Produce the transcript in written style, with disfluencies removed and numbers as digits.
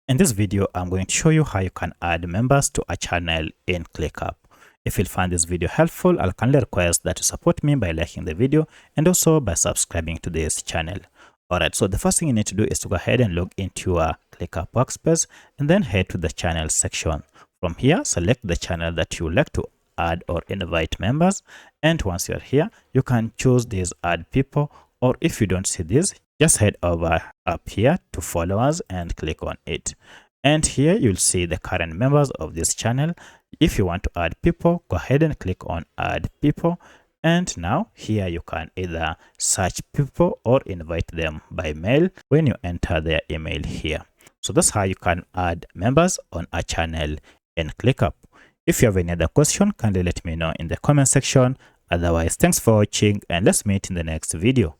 In this video, I'm going to show you how you can add members to a channel in ClickUp. If you find this video helpful, I'll kindly request that you support me by liking the video and also by subscribing to this channel. Alright, so the first thing you need to do is to go ahead and log into your ClickUp workspace and then head to the channel section. From here, select the channel that you would like to add or invite members. And once you're here, you can choose this add people, or if you don't see this, just head over up here to followers and click on it. And here you'll see the current members of this channel. If you want to add people, go ahead and click on add people. And now here you can either search people or invite them by mail when you enter their email here. So that's how you can add members on a channel in ClickUp. If you have any other question, kindly let me know in the comment section. Otherwise, thanks for watching and let's meet in the next video.